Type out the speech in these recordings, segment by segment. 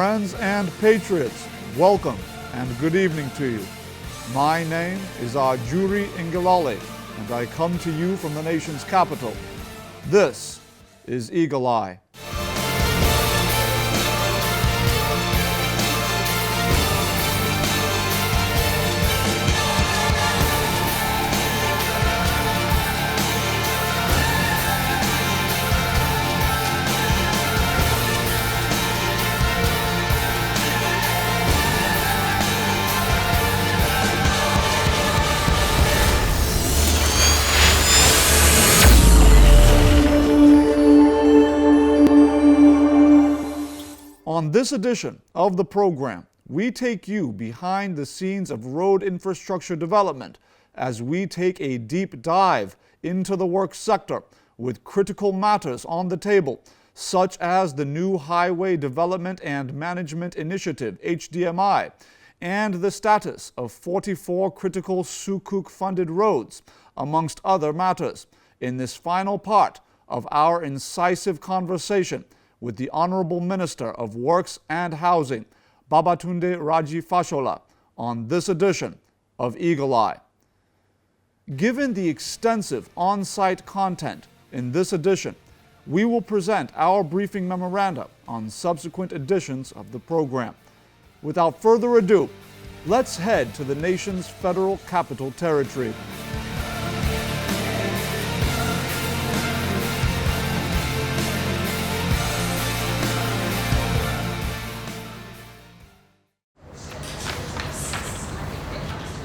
Friends and patriots, welcome and good evening to you. My name is Ajuri Ngelale, and I come to you from the nation's capital. This is Eagle Eye. On this edition of the program, we take you behind the scenes of road infrastructure development as we take a deep dive into the work sector with critical matters on the table, such as the new Highway Development and Management Initiative, HDMI, and the status of 44 critical Sukuk-funded roads, amongst other matters, in this final part of our incisive conversation with the Honorable Minister of Works and Housing, Babatunde Raji Fashola, on this edition of Eagle Eye. Given the extensive on-site content in this edition, we will present our briefing memoranda on subsequent editions of the program. Without further ado, let's head to the nation's Federal Capital Territory.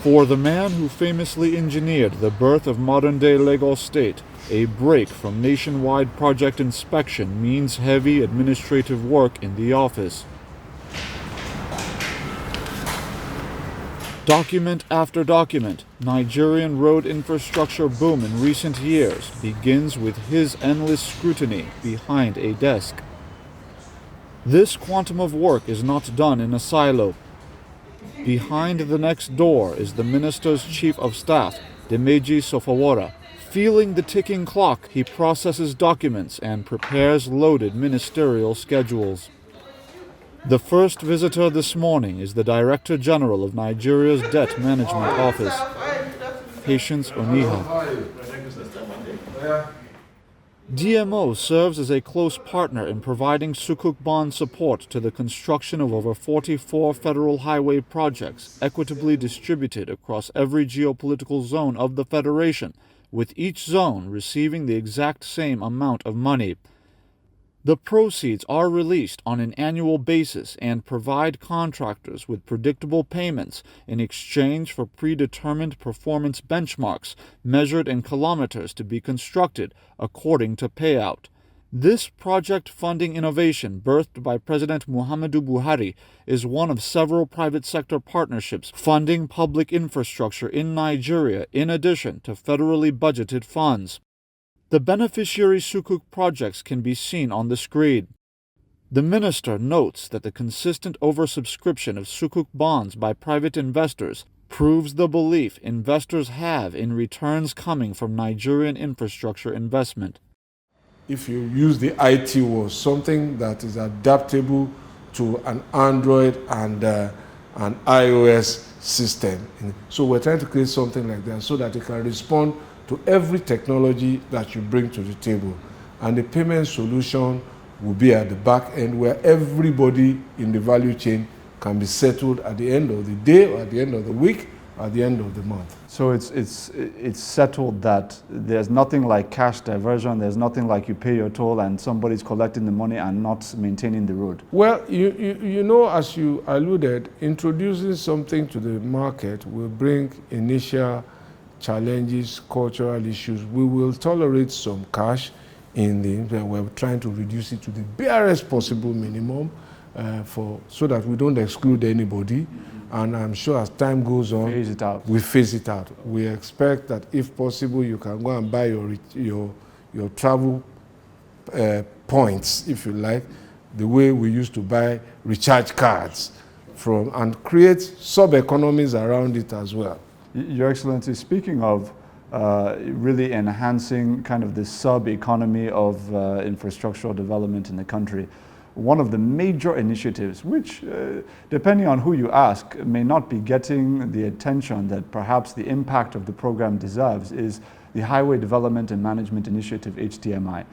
For the man who famously engineered the birth of modern-day Lagos State, a break from nationwide project inspection means heavy administrative work in the office. Document after document, Nigerian road infrastructure boom in recent years begins with his endless scrutiny behind a desk. This quantum of work is not done in a silo. Behind the next door is the minister's chief of staff, Dimeji Sofawora. Feeling the ticking clock, he processes documents and prepares loaded ministerial schedules. The first visitor this morning is the Director General of Nigeria's Debt Management Office, Patience Oniha. DMO serves as a close partner in providing Sukuk bond support to the construction of over 44 federal highway projects equitably distributed across every geopolitical zone of the Federation, with each zone receiving the exact same amount of money. The proceeds are released on an annual basis and provide contractors with predictable payments in exchange for predetermined performance benchmarks measured in kilometers to be constructed according to payout. This project funding innovation, birthed by President Muhammadu Buhari, is one of several private sector partnerships funding public infrastructure in Nigeria in addition to federally budgeted funds. The beneficiary Sukuk projects can be seen on the screen. The minister notes that the consistent oversubscription of Sukuk bonds by private investors proves the belief investors have in returns coming from Nigerian infrastructure investment. If you use the IT was something that is adaptable to an Android and an iOS system. So we're trying to create something like that so that it can respond to every technology that you bring to the table. And the payment solution will be at the back end where everybody in the value chain can be settled at the end of the day or at the end of the week or at the end of the month. So it's settled that there's nothing like cash diversion, there's nothing like you pay your toll and somebody's collecting the money and not maintaining the road. Well, you know, as you alluded, introducing something to the market will bring initial challenges, cultural issues. We will tolerate some cash we're trying to reduce it to the barest possible minimum so that we don't exclude anybody. And I'm sure as time goes on, we phase it out. We expect that if possible, you can go and buy your travel points, if you like, the way we used to buy recharge cards and create sub-economies around it as well. Your Excellency, speaking of really enhancing kind of the sub-economy of infrastructural development in the country, one of the major initiatives, which, depending on who you ask, may not be getting the attention that perhaps the impact of the program deserves, is the Highway Development and Management Initiative, HDMI.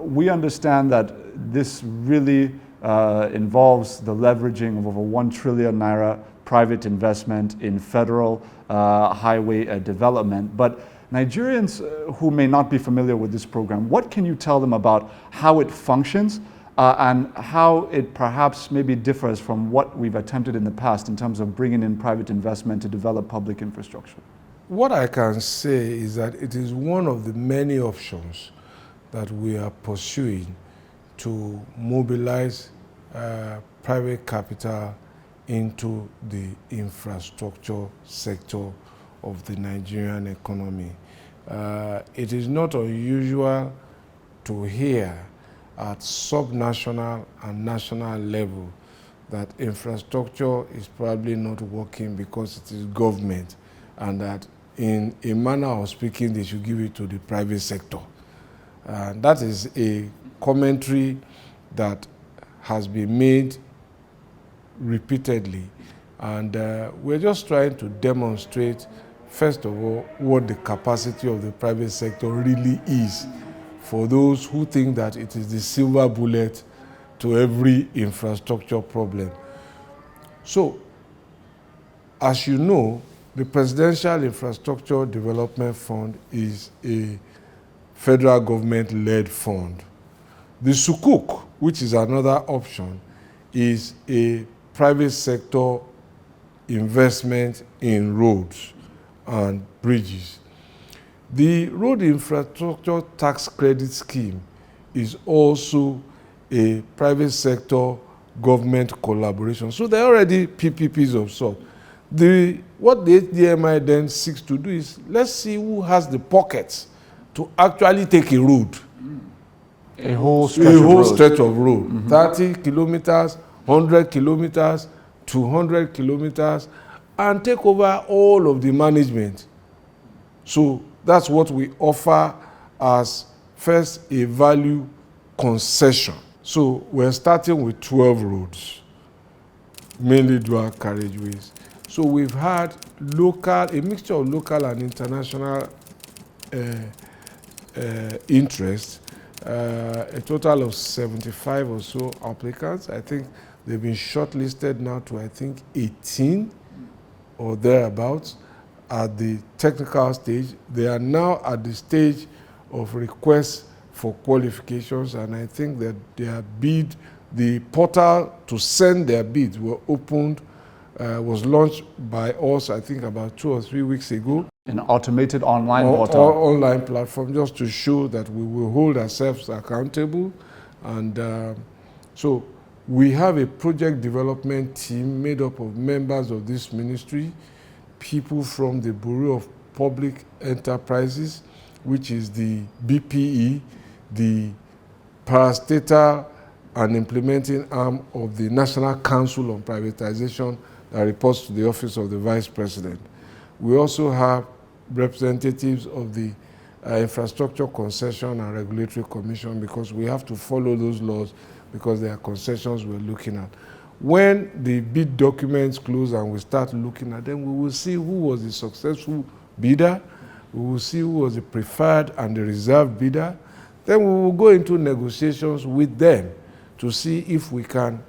We understand that this really involves the leveraging of over 1 trillion naira private investment in federal highway development. But Nigerians who may not be familiar with this program, what can you tell them about how it functions and how it perhaps maybe differs from what we've attempted in the past in terms of bringing in private investment to develop public infrastructure? What I can say is that it is one of the many options that we are pursuing to mobilize private capital into the infrastructure sector of the Nigerian economy. It is not unusual to hear at subnational and national level that infrastructure is probably not working because it is government, and that in a manner of speaking they should give it to the private sector. That is a commentary that has been made repeatedly, and we're just trying to demonstrate, first of all, what the capacity of the private sector really is for those who think that it is the silver bullet to every infrastructure problem. So, as you know, the Presidential Infrastructure Development Fund is a federal government-led fund. The Sukuk, which is another option, is a private sector investment in roads and bridges. The Road Infrastructure Tax Credit Scheme is also a private sector government collaboration. So there are already PPPs of sort. What the HDMI then seeks to do is, let's see who has the pockets to actually take a road. A whole stretch of road. Mm-hmm. 30 kilometers, 100 kilometers, 200 kilometers, and take over all of the management. So that's what we offer as first a value concession. So we're starting with 12 roads, mainly dual carriageways. So we've had a mixture of local and international interest, a total of 75 or so applicants. I think they've been shortlisted now to, I think, 18 or thereabouts at the technical stage. They are now at the stage of requests for qualifications, and I think that the portal to send their bids were opened, was launched by us, I think, about 2 or 3 weeks ago. An automated online portal. Online platform, just to show that we will hold ourselves accountable. And so we have a project development team made up of members of this ministry, people from the Bureau of Public Enterprises, which is the BPE, the parastatal and implementing arm of the National Council on Privatization that reports to the Office of the Vice President. We also have representatives of the Infrastructure Concession and Regulatory Commission, because we have to follow those laws because there are concessions we're looking at. When the bid documents close and we start looking at them, we will see who was the successful bidder, we will see who was the preferred and the reserved bidder. Then we will go into negotiations with them to see if we can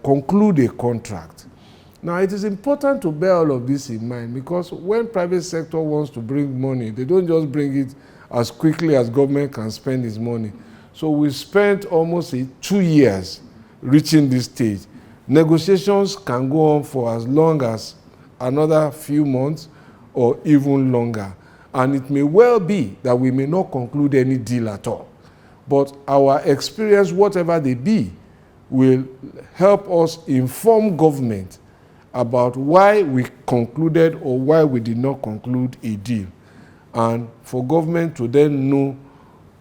conclude a contract. Now, it is important to bear all of this in mind, because when private sector wants to bring money, they don't just bring it as quickly as government can spend its money. So we spent almost 2 years reaching this stage. Negotiations can go on for as long as another few months or even longer. And it may well be that we may not conclude any deal at all. But our experience, whatever they be, will help us inform government about why we concluded or why we did not conclude a deal. And for government to then know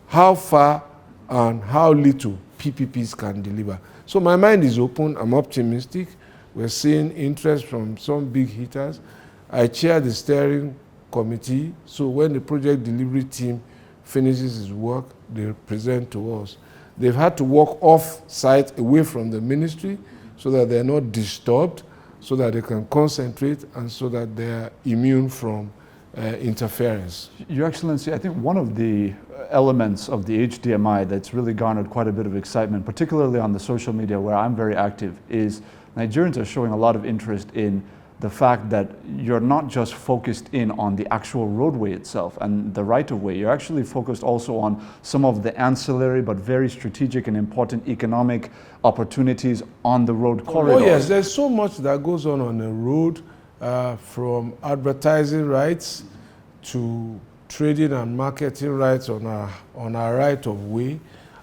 how far and how little PPPs can deliver. So my mind is open, I'm optimistic. We're seeing interest from some big hitters. I chair the steering committee, so when the project delivery team finishes its work, they present to us. They've had to walk off-site away from the ministry so that they're not disturbed, so that they can concentrate, and so that they're immune from interference. Your Excellency, I think one of the elements of the HDMI that's really garnered quite a bit of excitement, particularly on the social media where I'm very active, is Nigerians are showing a lot of interest in the fact that you're not just focused in on the actual roadway itself and the right-of-way. You're actually focused also on some of the ancillary but very strategic and important economic opportunities on the road corridor. Oh yes, there's so much that goes on the road, from advertising rights to trading and marketing rights on our right-of-way.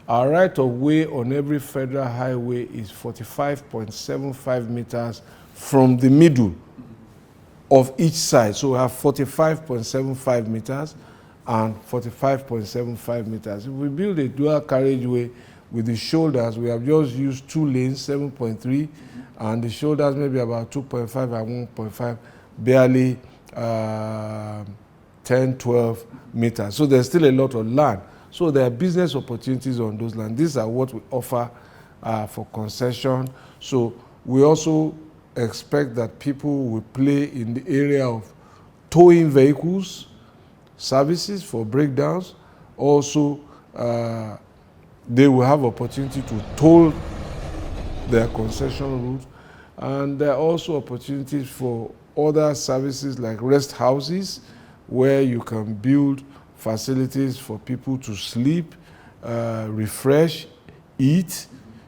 Our right-of-way on every federal highway is 45.75 meters from the middle of each side. So we have 45.75 meters and 45.75 meters. If we build a dual carriageway with the shoulders, we have just used 2 lanes, 7.3, and the shoulders maybe about 2.5 and 1.5, barely 10, 12 meters. So there's still a lot of land. So there are business opportunities on those lands. These are what we offer for concession. So we also expect that people will play in the area of towing vehicles, services for breakdowns. Also, they will have opportunity to toll their concession routes. And there are also opportunities for other services like rest houses, where you can build facilities for people to sleep, refresh, eat,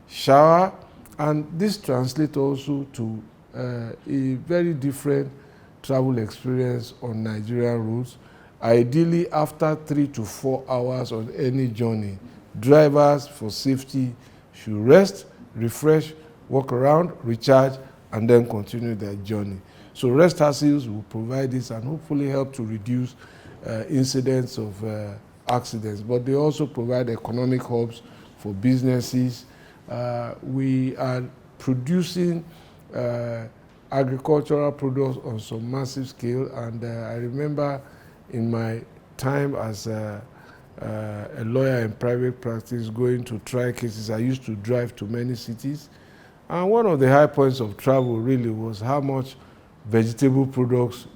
shower. And this translates also to a very different travel experience on Nigerian roads. Ideally, after 3 to 4 hours on any journey, drivers for safety should rest, refresh, walk around, recharge, and then continue their journey. So rest houses will provide this and hopefully help to reduce incidents of accidents. But they also provide economic hubs for businesses. We are producing agricultural products on some massive scale, and I remember in my time as a lawyer in private practice going to try cases, I used to drive to many cities, and one of the high points of travel really was how much vegetable products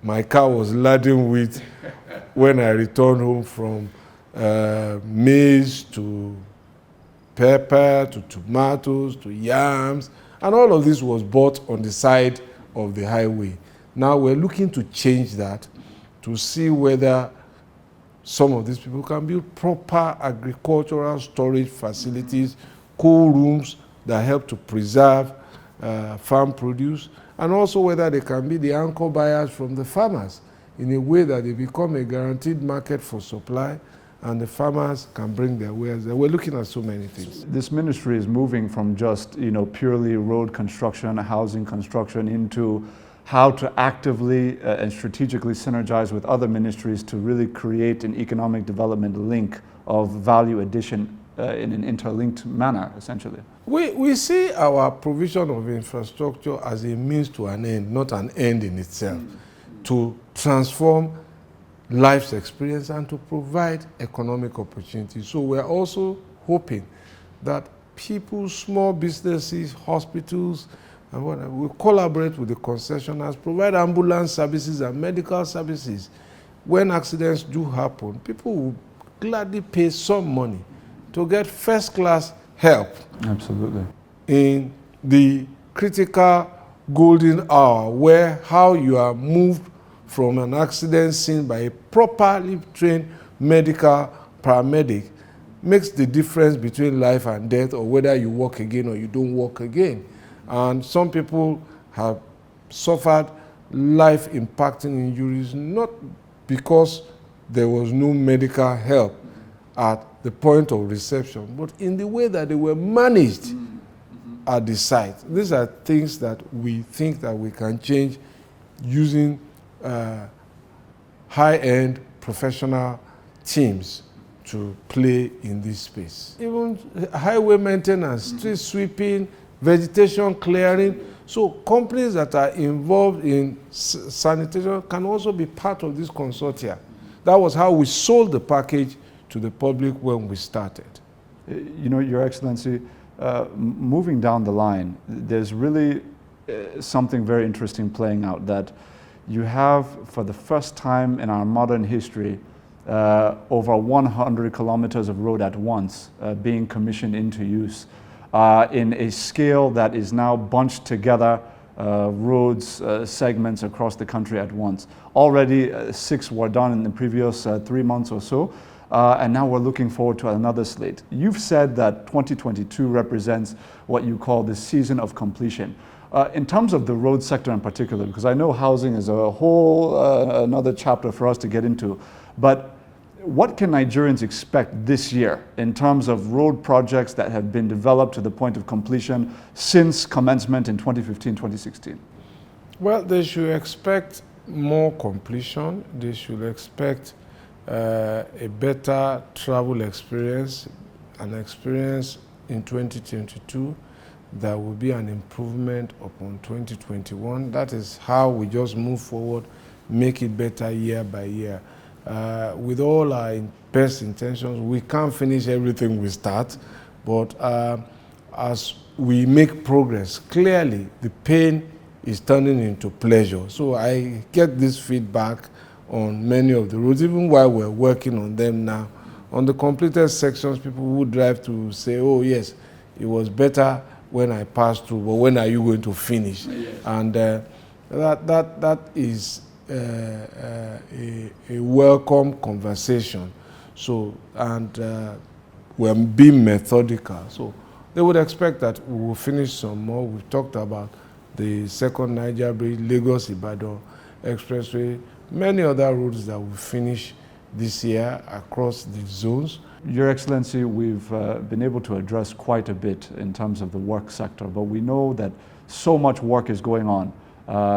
my car was laden with when I returned home from maize to pepper to tomatoes to yams, and all of this was bought on the side of the highway. Now we're looking to change that to see whether some of these people can build proper agricultural storage facilities, cool rooms that help to preserve farm produce, and also whether they can be the anchor buyers from the farmers in a way that they become a guaranteed market for supply, and the farmers can bring their wares there. We're looking at so many things. This ministry is moving from just, purely road construction, housing construction, into how to actively and strategically synergize with other ministries to really create an economic development link of value addition in an interlinked manner, essentially. We see our provision of infrastructure as a means to an end, not an end in itself, to transform life's experience and to provide economic opportunities. So we're also hoping that people, small businesses, hospitals, and whatever, will collaborate with the concessionaires, provide ambulance services and medical services. When accidents do happen, people will gladly pay some money to get first-class help. Absolutely. In the critical golden hour, where how you are moved from an accident scene by a properly trained medical paramedic makes the difference between life and death, or whether you walk again or you don't walk again. And some people have suffered life-impacting injuries, not because there was no medical help at the point of reception, but in the way that they were managed at the site. These are things that we think that we can change using high-end professional teams to play in this space. Even highway maintenance, street sweeping, vegetation clearing. So companies that are involved in sanitation can also be part of this consortia. That was how we sold the package to the public when we started. Your Excellency, moving down the line, there's really something very interesting playing out, that you have, for the first time in our modern history, over 100 kilometers of road at once being commissioned into use in a scale that is now bunched together, roads, segments across the country at once. Already 6 were done in the previous 3 months or so, and now we're looking forward to another slate. You've said that 2022 represents what you call the season of completion. In terms of the road sector in particular, because I know housing is a whole another chapter for us to get into, but what can Nigerians expect this year in terms of road projects that have been developed to the point of completion since commencement in 2015, 2016? Well, they should expect more completion. They should expect a better travel experience, an experience in 2022 that will be an improvement upon 2021. That is how we just move forward, make it better year by year. With all our best intentions, we can't finish everything we start, but as we make progress, clearly the pain is turning into pleasure. So I get this feedback on many of the roads, even while we're working on them now. On the completed sections, people who drive to say, oh yes, it was better when I passed through, but when are you going to finish? Yes. And that is a welcome conversation. So, and we're being methodical. So they would expect that we will finish some more. We've talked about the second Niger Bridge, Lagos-Ibadan Expressway, many other roads that will finish this year across the zones. Your Excellency, we've been able to address quite a bit in terms of the work sector, but we know that so much work is going on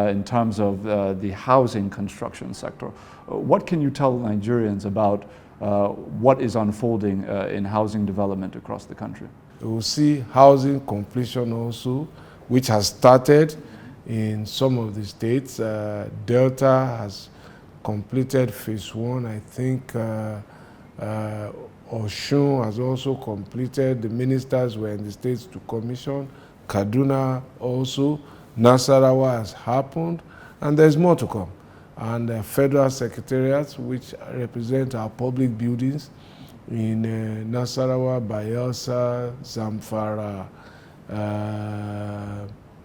in terms of the housing construction sector. What can you tell Nigerians about what is unfolding in housing development across the country? We will see housing completion also, which has started in some of the states. Delta has completed phase 1. I think Osun has also completed. The ministers were in the states to commission. Kaduna also. Nasarawa has happened, and there's more to come. And federal secretariats, which represent our public buildings in Nasarawa, Bayelsa, Zamfara,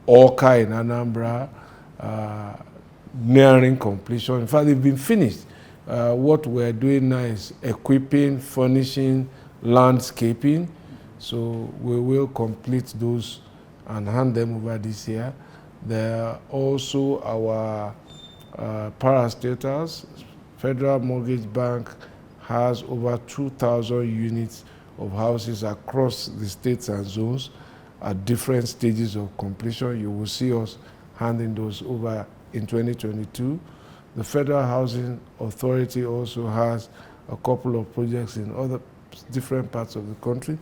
Awka in Anambra, nearing completion. In fact, they've been finished. What we're doing now is equipping, furnishing, landscaping. So we will complete those and hand them over this year. There are also our parastatals. Federal Mortgage Bank has over 2,000 units of houses across the states and zones at different stages of completion. You will see us handing those over in 2022. The Federal Housing Authority also has a couple of projects in other different parts of the country,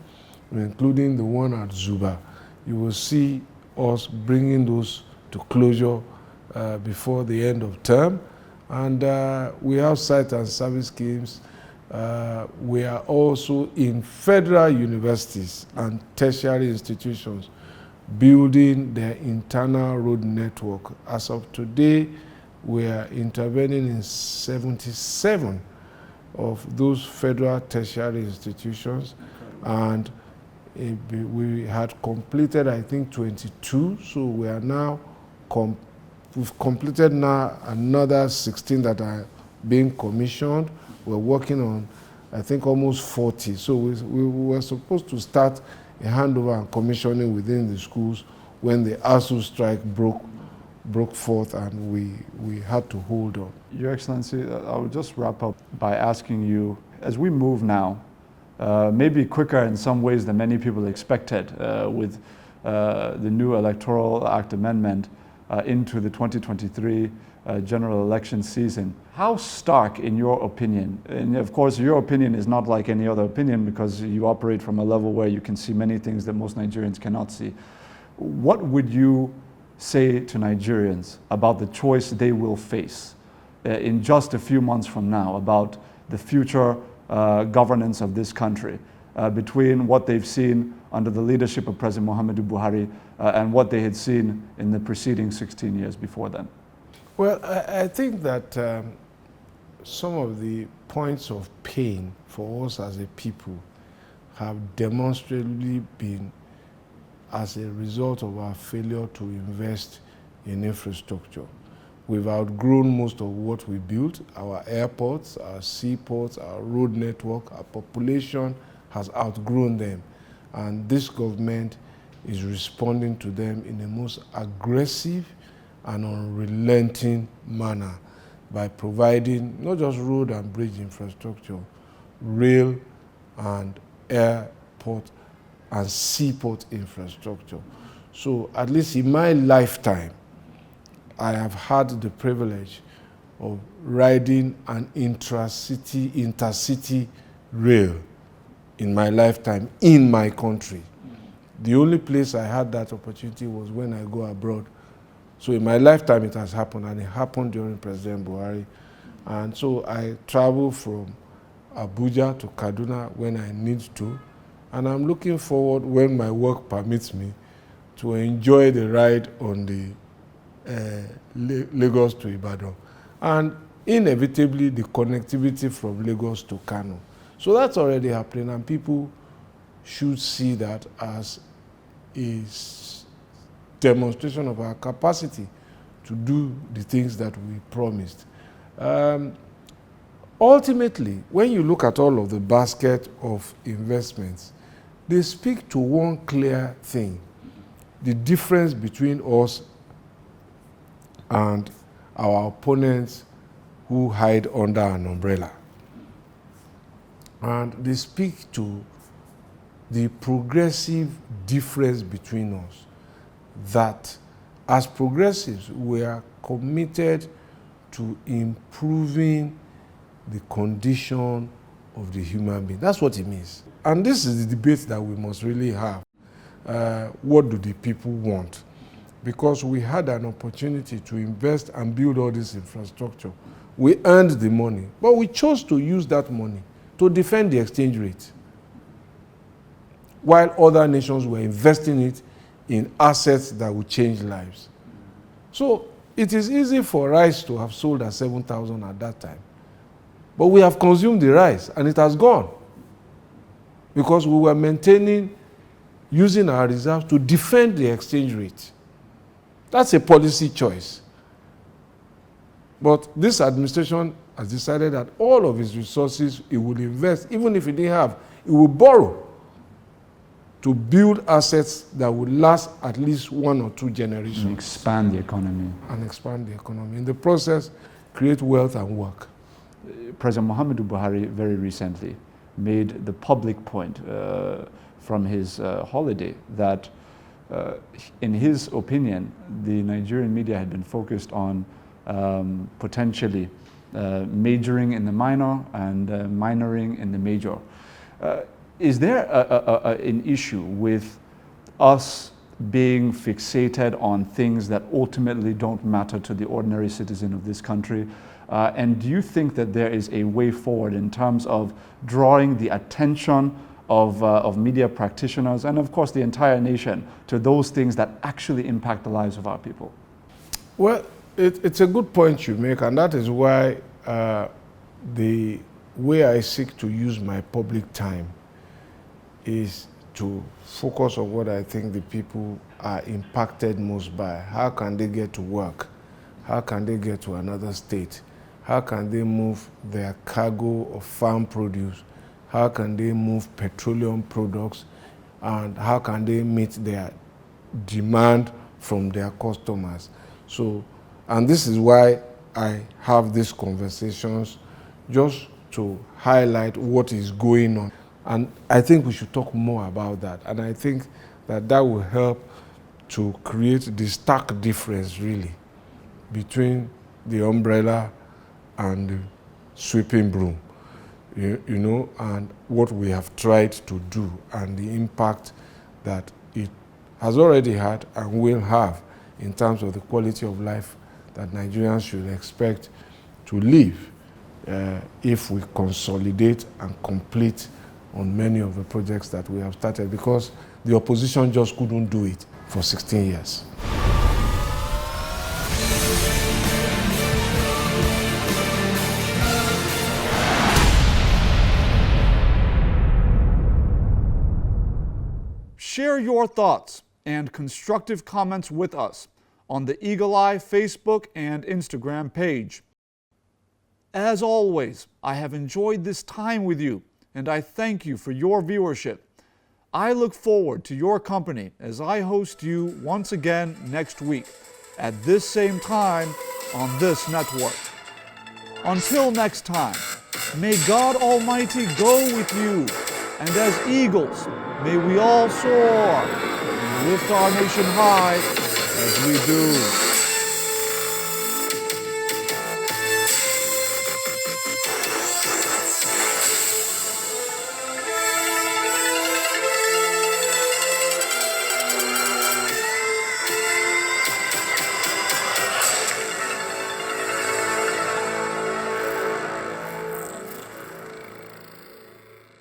including the one at Zuba. You will see us bringing those to closure before the end of term. And we have site and service schemes. We are also in federal universities and tertiary institutions building their internal road network. As of today, we are intervening in 77 of those federal tertiary institutions, and we had completed, I think, 22. So we are now we've completed now another 16 that are being commissioned. We're working on, I think, almost 40. So we were supposed to start a handover and commissioning within the schools when the ASU strike broke forth, and we had to hold on. Your Excellency, I will just wrap up by asking you, as we move now, maybe quicker in some ways than many people expected with the new Electoral Act amendment into the 2023 general election season. How stark, in your opinion, and of course your opinion is not like any other opinion because you operate from a level where you can see many things that most Nigerians cannot see. What would you say to Nigerians about the choice they will face in just a few months from now about the future governance of this country? between what they've seen under the leadership of President Muhammadu Buhari and what they had seen in the preceding 16 years before then? Well, I think that some of the points of pain for us as a people have demonstrably been as a result of our failure to invest in infrastructure. We've outgrown most of what we built, our airports, our seaports, our road network, our population has outgrown them. And this government is responding to them in the most aggressive and unrelenting manner by providing not just road and bridge infrastructure, rail and airport and seaport infrastructure. So at least in my lifetime, I have had the privilege of riding an intercity rail in my lifetime in my country. The only place I had that opportunity was when I go abroad. So in my lifetime it has happened, and it happened during President Buhari. And so I travel from Abuja to Kaduna when I need to, and I'm looking forward, when my work permits me, to enjoy the ride on the Lagos to Ibadan, and inevitably the connectivity from Lagos to Kano. So that's already happening, and people should see that as a demonstration of our capacity to do the things that we promised. Ultimately, when you look at all of the basket of investments, they speak to one clear thing: the difference between us and our opponents who hide under an umbrella. And they speak to the progressive difference between us, that as progressives, we are committed to improving the condition of the human being. That's what it means. And this is the debate that we must really have. What do the people want? Because we had an opportunity to invest and build all this infrastructure. We earned the money, but we chose to use that money to defend the exchange rate, while other nations were investing it in assets that would change lives. So it is easy for rice to have sold at 7,000 at that time, but we have consumed the rice and it has gone because we were maintaining, using our reserves to defend the exchange rate. That's a policy choice. But this administration has decided that all of its resources it will invest, even if it didn't have, it will borrow to build assets that will last at least 1 or 2 generations. And expand the economy. And expand the economy. In the process, create wealth and work. President Muhammadu Buhari very recently made the public point from his holiday that in his opinion, the Nigerian media had been focused on potentially majoring in the minor and minoring in the major. Is there an issue with us being fixated on things that ultimately don't matter to the ordinary citizen of this country? And do you think that there is a way forward in terms of drawing the attention of media practitioners and of course the entire nation to those things that actually impact the lives of our people? Well, it's a good point you make, and that is why the way I seek to use my public time is to focus on what I think the people are impacted most by. How can they get to work? How can they get to another state? How can they move their cargo of farm produce? How can they move petroleum products? And how can they meet their demand from their customers? So, and this is why I have these conversations, just to highlight what is going on. And I think we should talk more about that. And I think that that will help to create the stark difference, really, between the umbrella and the sweeping broom, you know, and what we have tried to do and the impact that it has already had and will have in terms of the quality of life that Nigerians should expect to live if we consolidate and complete on many of the projects that we have started because the opposition just couldn't do it for 16 years. Share your thoughts and constructive comments with us on the Eagle Eye Facebook and Instagram page. As always, I have enjoyed this time with you, and I thank you for your viewership. I look forward to your company as I host you once again next week at this same time on this network. Until next time, may God Almighty go with you, and as eagles, may we all soar and lift our nation high as we do.